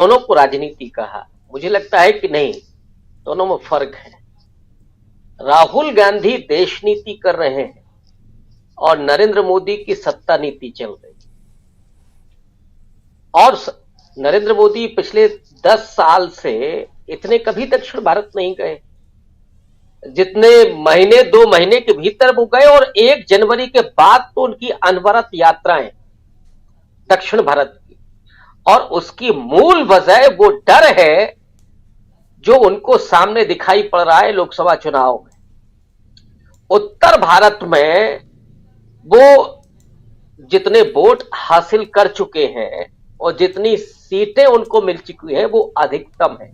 दोनों को राजनीति कहा, मुझे लगता है कि नहीं, दोनों में फर्क है। राहुल गांधी देश नीति कर रहे हैं और नरेंद्र मोदी की सत्ता नीति चल रही है। और नरेंद्र मोदी पिछले 10 साल से इतने कभी दक्षिण भारत नहीं गए जितने महीने 2 महीने के भीतर वो गए, और 1 जनवरी के बाद तो उनकी अनवरत यात्राएं दक्षिण भारत की। और उसकी मूल वजह वो डर है जो उनको सामने दिखाई पड़ रहा है लोकसभा चुनाव में। उत्तर भारत में वो जितने वोट हासिल कर चुके हैं और जितनी सीटें उनको मिल चुकी हैं वो अधिकतम है।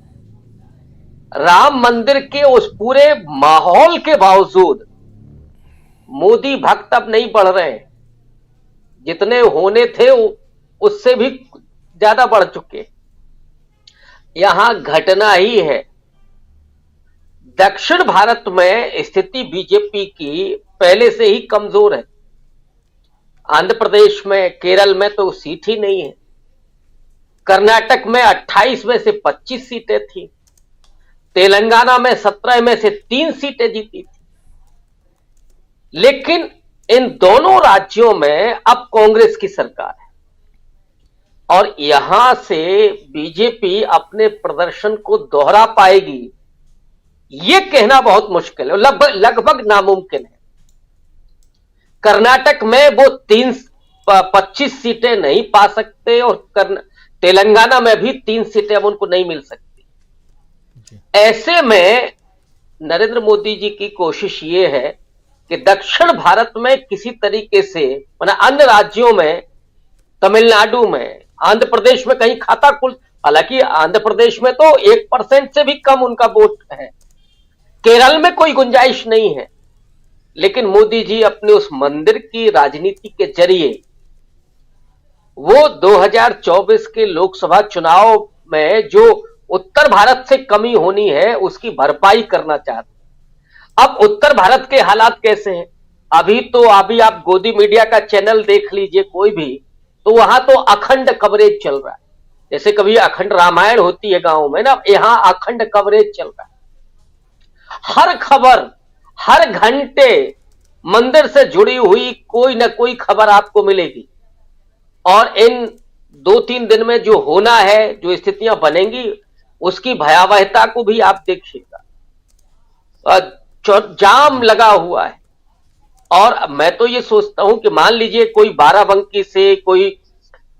राम मंदिर के उस पूरे माहौल के बावजूद मोदी भक्त अब नहीं बढ़ रहे हैं, जितने होने थे उससे भी ज्यादा बढ़ चुके। यहां घटना ही है, दक्षिण भारत में स्थिति बीजेपी की पहले से ही कमजोर है। आंध्र प्रदेश में, केरल में तो सीट ही नहीं है। कर्नाटक में 28 में से 25 सीटें थी। तेलंगाना में 17 में से 3 सीटें जीती थी। लेकिन इन दोनों राज्यों में अब कांग्रेस की सरकार है और यहां से बीजेपी अपने प्रदर्शन को दोहरा पाएगी, यह कहना बहुत मुश्किल है, लगभग नामुमकिन है। कर्नाटक में वो 25 सीटें नहीं पा सकते और तेलंगाना में भी 3 सीटें अब उनको नहीं मिल सकती। ऐसे में नरेंद्र मोदी जी की कोशिश ये है कि दक्षिण भारत में किसी तरीके से, माना अन्य राज्यों में, तमिलनाडु में, आंध्र प्रदेश में कहीं खाता खुल, हालांकि आंध्र प्रदेश में तो 1% से भी कम उनका वोट है, केरल में कोई गुंजाइश नहीं है। लेकिन मोदी जी अपने उस मंदिर की राजनीति के जरिए वो 2024 के लोकसभा चुनाव में जो उत्तर भारत से कमी होनी है उसकी भरपाई करना चाहते। अब उत्तर भारत के हालात कैसे हैं? अभी आप गोदी मीडिया का चैनल देख लीजिए कोई भी, तो वहां तो अखंड कवरेज चल रहा है। जैसे कभी अखंड रामायण होती है गांव में ना, यहां अखंड कवरेज चल रहा है। हर खबर, हर घंटे मंदिर से जुड़ी हुई कोई ना कोई खबर आपको मिलेगी। और इन 2-3 दिन में जो होना है, जो स्थितियां बनेंगी, उसकी भयावहता को भी आप देखिएगा। जाम लगा हुआ है। और मैं तो ये सोचता हूं कि मान लीजिए कोई बाराबंकी से, कोई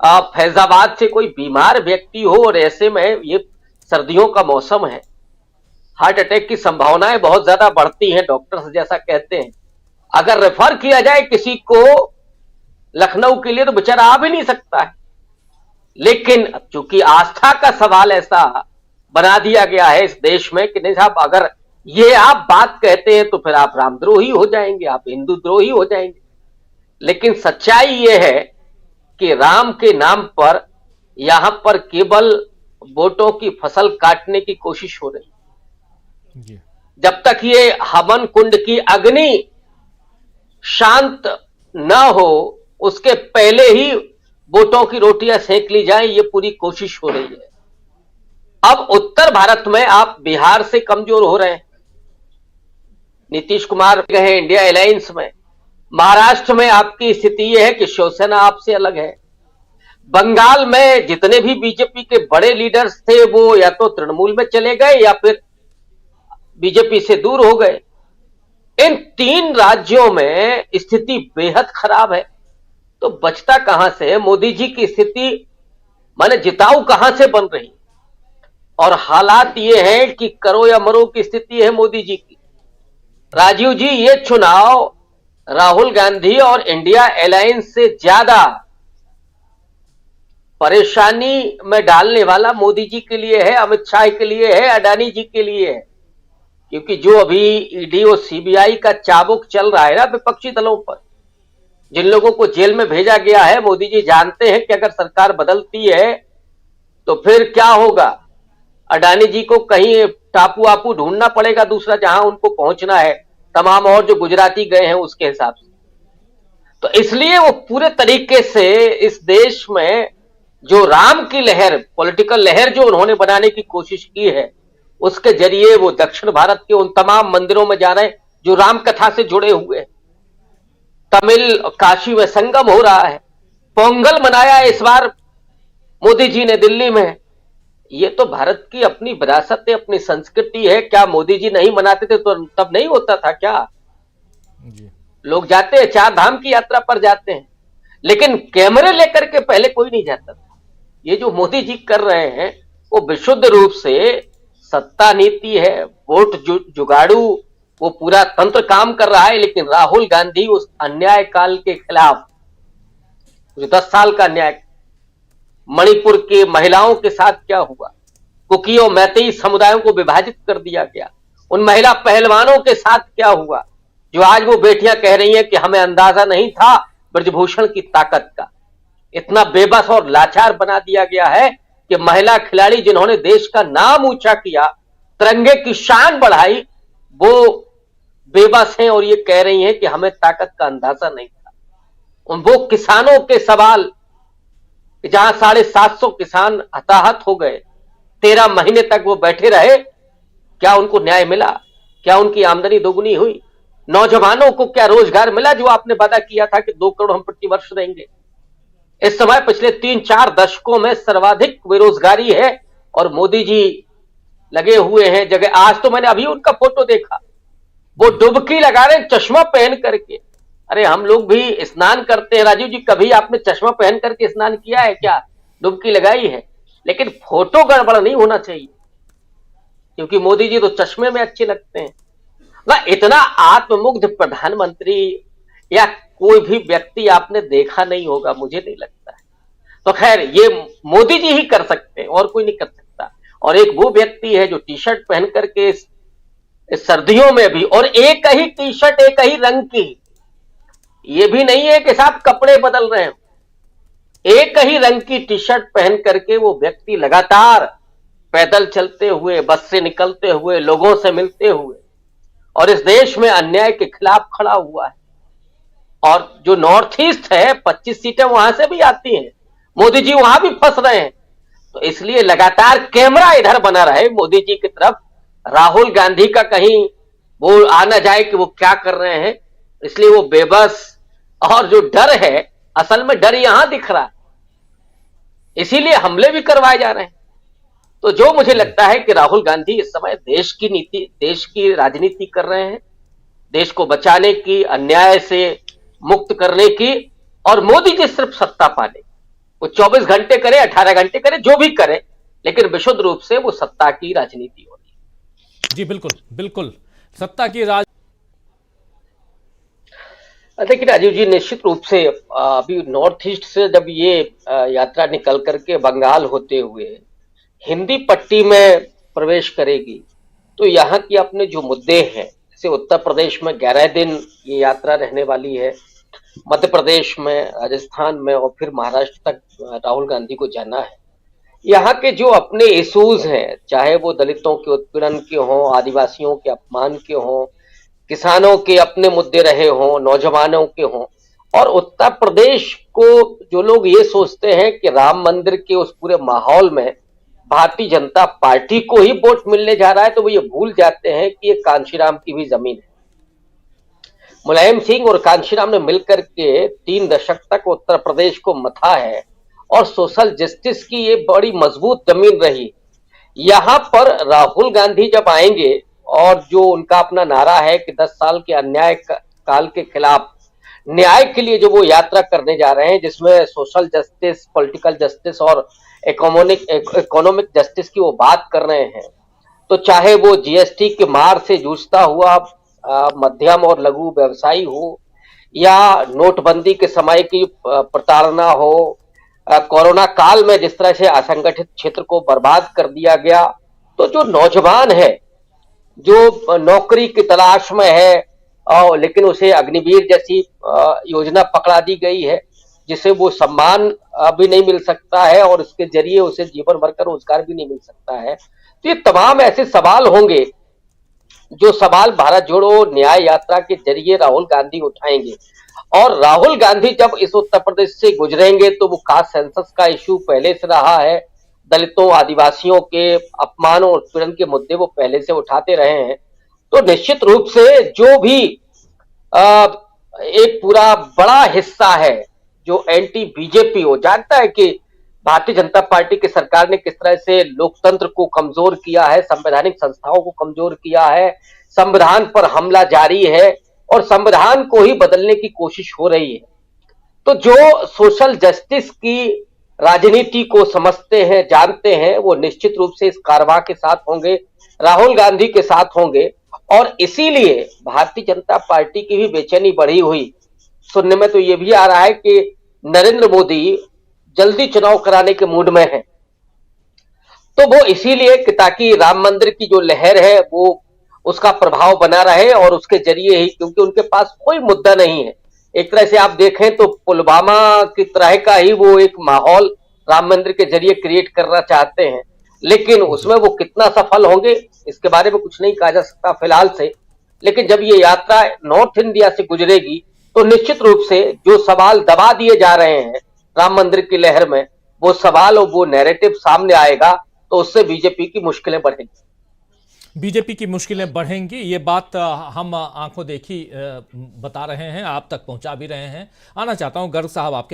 फैजाबाद से कोई बीमार व्यक्ति हो, और ऐसे में ये सर्दियों का मौसम है, हार्ट अटैक की संभावनाएं बहुत ज्यादा बढ़ती हैं, डॉक्टर्स जैसा कहते हैं। अगर रेफर किया जाए किसी को लखनऊ के लिए तो बेचारा आ भी नहीं सकता है। लेकिन चूंकि आस्था का सवाल ऐसा बना दिया गया है इस देश में कि नहीं साहब, अगर ये आप बात कहते हैं तो फिर आप रामद्रोही हो जाएंगे, आप हिंदू द्रोही हो जाएंगे। लेकिन सच्चाई ये है कि राम के नाम पर यहां पर केवल वोटों की फसल काटने की कोशिश हो रही है। जब तक ये हवन कुंड की अग्नि शांत न हो, उसके पहले ही वोटों की रोटियां सेंक ली जाए, ये पूरी कोशिश हो रही है। अब उत्तर भारत में आप बिहार से कमजोर हो रहे हैं, नीतीश कुमार गए इंडिया अलायंस में। महाराष्ट्र में आपकी स्थिति यह है कि शिवसेना आपसे अलग है। बंगाल में जितने भी बीजेपी के बड़े लीडर्स थे वो या तो तृणमूल में चले गए या फिर बीजेपी से दूर हो गए। इन 3 राज्यों में स्थिति बेहद खराब है। तो बचता कहां से? मोदी जी की स्थिति माने जिताऊ कहां से बन रही? और हालात ये हैं कि करो या मरो की स्थिति है मोदी जी की। राजीव जी, ये चुनाव राहुल गांधी और इंडिया अलायंस से ज्यादा परेशानी में डालने वाला मोदी जी के लिए है, अमित शाह के लिए है, अडानी जी के लिए है। क्योंकि जो अभी ईडी और सीबीआई का चाबुक चल रहा है ना विपक्षी दलों पर, जिन लोगों को जेल में भेजा गया है, मोदी जी जानते हैं कि अगर सरकार बदलती है तो फिर क्या होगा। अडानी जी को कहीं टापू आपू ढूंढना पड़ेगा दूसरा जहां उनको पहुंचना है, तमाम और जो गुजराती गए हैं उसके हिसाब से। तो इसलिए वो पूरे तरीके से इस देश में जो राम की लहर, पॉलिटिकल लहर जो उन्होंने बनाने की कोशिश की है, उसके जरिए वो दक्षिण भारत के उन तमाम मंदिरों में जा रहे हैं जो राम कथा से जुड़े हुए हैं। तमिल काशी में संगम हो रहा है, पोंगल मनाया इस बार मोदी जी ने दिल्ली में। ये तो भारत की अपनी विरासत है, अपनी संस्कृति है। क्या मोदी जी नहीं मनाते थे तो तब नहीं होता था क्या? जी। लोग जाते हैं, 4 धाम की यात्रा पर जाते हैं, लेकिन कैमरे लेकर के पहले कोई नहीं जाता था। ये जो मोदी जी कर रहे हैं वो विशुद्ध रूप से सत्ता नीति है, वोट जुगाड़ू, वो पूरा तंत्र काम कर रहा है। लेकिन राहुल गांधी उस अन्याय काल के खिलाफ, जो 10 साल का अन्याय, मणिपुर के महिलाओं के साथ क्या हुआ, कुकी और मैतेई समुदायों को विभाजित कर दिया गया, उन महिला पहलवानों के साथ क्या हुआ, जो आज वो बेटियां कह रही हैं कि हमें अंदाजा नहीं था ब्रजभूषण की ताकत का। इतना बेबस और लाचार बना दिया गया है कि महिला खिलाड़ी जिन्होंने देश का नाम ऊंचा किया, तिरंगे की शान बढ़ाई, वो बेबस हैं और ये कह रही हैं कि हमें ताकत का अंदाजा नहीं था। वो किसानों के सवाल, जहां 750 किसान हताहत हो गए, 13 महीने तक वो बैठे रहे, क्या उनको न्याय मिला? क्या उनकी आमदनी दोगुनी हुई? नौजवानों को क्या रोजगार मिला जो आपने वादा किया था कि 2 करोड़ हम प्रति वर्ष देंगे? इस समय पिछले 3-4 दशकों में सर्वाधिक बेरोजगारी है और मोदी जी लगे हुए हैं जगह। आज तो मैंने अभी उनका फोटो देखा, वो डुबकी लगा रहे चश्मा पहन करके। अरे हम लोग भी स्नान करते हैं राजीव जी, कभी आपने चश्मा पहन करके स्नान किया है क्या? डुबकी लगाई है? लेकिन फोटो गड़बड़ नहीं होना चाहिए, क्योंकि मोदी जी तो चश्मे में अच्छे लगते हैं ना। इतना आत्ममुग्ध प्रधानमंत्री या कोई भी व्यक्ति आपने देखा नहीं होगा, मुझे नहीं लगता है। तो खैर ये मोदी जी ही कर सकते हैं और कोई नहीं कर सकता। और एक वो व्यक्ति है जो टी शर्ट पहन करके इस सर्दियों में भी, और एक ही टी शर्ट एक ही रंग की, ये भी नहीं है कि साहब कपड़े बदल रहे हैं, एक ही रंग की टी शर्ट पहन करके वो व्यक्ति लगातार पैदल चलते हुए, बस से निकलते हुए, लोगों से मिलते हुए और इस देश में अन्याय के खिलाफ खड़ा हुआ है। और जो नॉर्थ ईस्ट है, 25 सीटें वहां से भी आती हैं, मोदी जी वहां भी फंस रहे हैं। तो इसलिए लगातार कैमरा इधर बना रहे मोदी जी की तरफ, राहुल गांधी का कहीं वो आ ना जाए कि वो क्या कर रहे हैं। इसलिए वो बेबस, और जो डर है, असल में डर यहां दिख रहा है, इसीलिए हमले भी करवाए जा रहे हैं। तो जो मुझे लगता है कि राहुल गांधी इस समय देश की नीति, देश की राजनीति कर रहे हैं, देश को बचाने की, अन्याय से मुक्त करने की, और मोदी जी सिर्फ सत्ता पाने। वो 24 घंटे करे, 18 घंटे करे, जो भी करे, लेकिन विशुद्ध रूप से वो सत्ता की राजनीति हो रही है। जी बिल्कुल बिल्कुल, सत्ता की राज। देखिए राजीव जी, निश्चित रूप से अभी नॉर्थ ईस्ट से जब ये यात्रा निकल करके बंगाल होते हुए हिंदी पट्टी में प्रवेश करेगी, तो यहाँ की अपने जो मुद्दे हैं, जैसे उत्तर प्रदेश में 11 दिन ये यात्रा रहने वाली है, मध्य प्रदेश में, राजस्थान में और फिर महाराष्ट्र तक राहुल गांधी को जाना है। यहाँ के जो अपने इश्यूज हैं, चाहे वो दलितों के उत्पीड़न के हों, आदिवासियों के अपमान के हों, किसानों के अपने मुद्दे रहे हों, नौजवानों के हों, और उत्तर प्रदेश को जो लोग ये सोचते हैं कि राम मंदिर के उस पूरे माहौल में भारतीय जनता पार्टी को ही वोट मिलने जा रहा है, तो वो ये भूल जाते हैं कि ये कांशीराम की भी जमीन है। मुलायम सिंह और कांशीराम ने मिलकर के 3 दशक तक उत्तर प्रदेश को मथा है और सोशल जस्टिस की ये बड़ी मजबूत जमीन रही। यहां पर राहुल गांधी जब आएंगे और जो उनका अपना नारा है कि 10 साल के अन्याय काल के खिलाफ न्याय के लिए जो वो यात्रा करने जा रहे हैं, जिसमें सोशल जस्टिस, पॉलिटिकल जस्टिस और इकोनॉमिक जस्टिस की वो बात कर रहे हैं, तो चाहे वो जीएसटी के मार से जूझता हुआ मध्यम और लघु व्यवसायी हो, या नोटबंदी के समय की प्रताड़ना हो, कोरोना काल में जिस तरह से असंगठित क्षेत्र को बर्बाद कर दिया गया, तो जो नौजवान है, जो नौकरी की तलाश में है, लेकिन उसे अग्निवीर जैसी योजना पकड़ा दी गई है, जिसे वो सम्मान भी नहीं मिल सकता है और इसके जरिए उसे जीवन भर का रोजगार भी नहीं मिल सकता है। तो ये तमाम ऐसे सवाल होंगे जो सवाल भारत जोड़ो न्याय यात्रा के जरिए राहुल गांधी उठाएंगे। और राहुल गांधी जब इस उत्तर प्रदेश से गुजरेंगे तो वो कास्ट सेंसस का इश्यू पहले से रहा है, दलितों आदिवासियों के अपमान और उत्पीड़न के मुद्दे वो पहले से उठाते रहे हैं। तो निश्चित रूप से जो भी एक पूरा बड़ा हिस्सा है जो एंटी बीजेपी, वो जानता है कि भारतीय जनता पार्टी की सरकार ने किस तरह से लोकतंत्र को कमजोर किया है, संवैधानिक संस्थाओं को कमजोर किया है, संविधान पर हमला जारी है और संविधान को ही बदलने की कोशिश हो रही है। तो जो सोशल जस्टिस की राजनीति को समझते हैं, जानते हैं, वो निश्चित रूप से इस कारवां के साथ होंगे, राहुल गांधी के साथ होंगे। और इसीलिए भारतीय जनता पार्टी की भी बेचैनी बढ़ी हुई। सुनने में तो ये भी आ रहा है कि नरेंद्र मोदी जल्दी चुनाव कराने के मूड में है। तो वो इसीलिए कि ताकि राम मंदिर की जो लहर है वो उसका प्रभाव बना रहे और उसके जरिए ही, क्योंकि उनके पास कोई मुद्दा नहीं है। एक तरह से आप देखें तो पुलवामा की तरह का ही वो एक माहौल राम मंदिर के जरिए क्रिएट करना चाहते हैं, लेकिन उसमें वो कितना सफल होंगे इसके बारे में कुछ नहीं कहा जा सकता फिलहाल से। लेकिन जब ये यात्रा नॉर्थ इंडिया से गुजरेगी तो निश्चित रूप से जो सवाल दबा दिए जा रहे हैं राम मंदिर की लहर में, वो सवाल और वो नैरेटिव सामने आएगा, तो उससे बीजेपी की मुश्किलें बढ़ेंगी। बीजेपी की मुश्किलें बढ़ेंगी, ये बात हम आंखों देखी बता रहे हैं, आप तक पहुंचा भी रहे हैं। आना चाहता हूं गर्ग साहब आपके